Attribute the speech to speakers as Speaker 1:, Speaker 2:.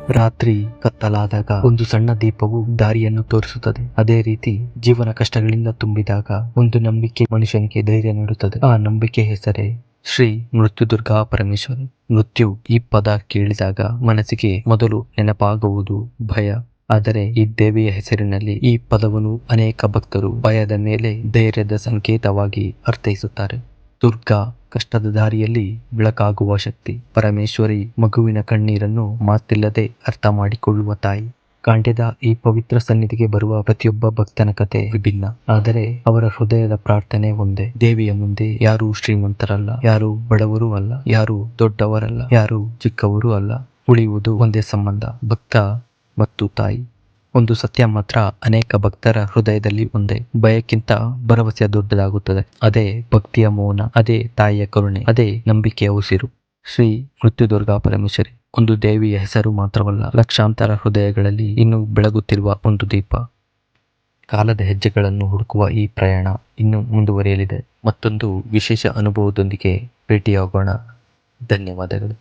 Speaker 1: ರಾತ್ರಿ ಕತ್ತಲಾದಾಗ ಒಂದು ಸಣ್ಣ ದೀಪವು ದಾರಿಯನ್ನು ತೋರಿಸುತ್ತದೆ. ಅದೇ ರೀತಿ ಜೀವನ ಕಷ್ಟಗಳಿಂದ ತುಂಬಿದಾಗ ಒಂದು ನಂಬಿಕೆ ಮನುಷ್ಯನಿಗೆ ಧೈರ್ಯ ನೀಡುತ್ತದೆ. ಆ ನಂಬಿಕೆ ಹೆಸರೇ ಶ್ರೀ ಮೃತ್ಯುದುರ್ಗಾ ಪರಮೇಶ್ವರಿ. ಮೃತ್ಯು ಈ ಪದ ಕೇಳಿದಾಗ ಮನಸ್ಸಿಗೆ ಮೊದಲು ನೆನಪಾಗುವುದು ಭಯ. ಆದರೆ ಈ ದೇವಿಯ ಹೆಸರಿನಲ್ಲಿ ಈ ಪದವನ್ನು ಅನೇಕ ಭಕ್ತರು ಭಯದ ಮೇಲೆ ಧೈರ್ಯದ ಸಂಕೇತವಾಗಿ ಅರ್ಥೈಸುತ್ತಾರೆ. ದುರ್ಗಾ ಕಷ್ಟದ ದಾರಿಯಲ್ಲಿ ಬೆಳಕಾಗುವ ಶಕ್ತಿ. ಪರಮೇಶ್ವರಿ ಮಗುವಿನ ಕಣ್ಣೀರನ್ನು ಮಾತಿಲ್ಲದೆ ಅರ್ಥ ಮಾಡಿಕೊಳ್ಳುವ ತಾಯಿ. ಕಾಂಡ್ಯದ ಈ ಪವಿತ್ರ ಸನ್ನಿಧಿಗೆ ಬರುವ ಪ್ರತಿಯೊಬ್ಬ ಭಕ್ತನ ಕತೆ ವಿಭಿನ್ನ, ಆದರೆ ಅವರ ಹೃದಯದ ಪ್ರಾರ್ಥನೆ ಒಂದೇ. ದೇವಿಯ ಮುಂದೆ ಯಾರೂ ಶ್ರೀಮಂತರಲ್ಲ, ಯಾರೂ ಬಡವರೂ ಅಲ್ಲ, ಯಾರೂ ದೊಡ್ಡವರಲ್ಲ, ಯಾರೂ ಚಿಕ್ಕವರೂ ಅಲ್ಲ. ಉಳಿಯುವುದು ಒಂದೇ ಸಂಬಂಧ, ಭಕ್ತ ಮತ್ತು ತಾಯಿ. ಒಂದು ಸತ್ಯ ಮಾತ್ರ ಅನೇಕ ಭಕ್ತರ ಹೃದಯದಲ್ಲಿ ಒಂದೇ: ಭಯಕ್ಕಿಂತ ಭರವಸೆ ದೊಡ್ಡದಾಗುತ್ತದೆ. ಅದೇ ಭಕ್ತಿಯ ಮೌನ, ಅದೇ ತಾಯಿಯ ಕರುಣೆ, ಅದೇ ನಂಬಿಕೆಯ ಉಸಿರು. ಶ್ರೀ ಮೃತ್ಯುದುರ್ಗಾ ಪರಮೇಶ್ವರಿ ಒಂದು ದೇವಿಯ ಹೆಸರು ಮಾತ್ರವಲ್ಲ, ಲಕ್ಷಾಂತರ ಹೃದಯಗಳಲ್ಲಿ ಇನ್ನೂ ಬೆಳಗುತ್ತಿರುವ ಒಂದು ದೀಪ. ಕಾಲದ ಹೆಜ್ಜೆಗಳನ್ನು ಹುಡುಕುವ ಈ ಪ್ರಯಾಣ ಇನ್ನೂ ಮುಂದುವರಿಯಲಿದೆ. ಮತ್ತೊಂದು ವಿಶೇಷ ಅನುಭವದೊಂದಿಗೆ ಭೇಟಿಯಾಗೋಣ. ಧನ್ಯವಾದಗಳು.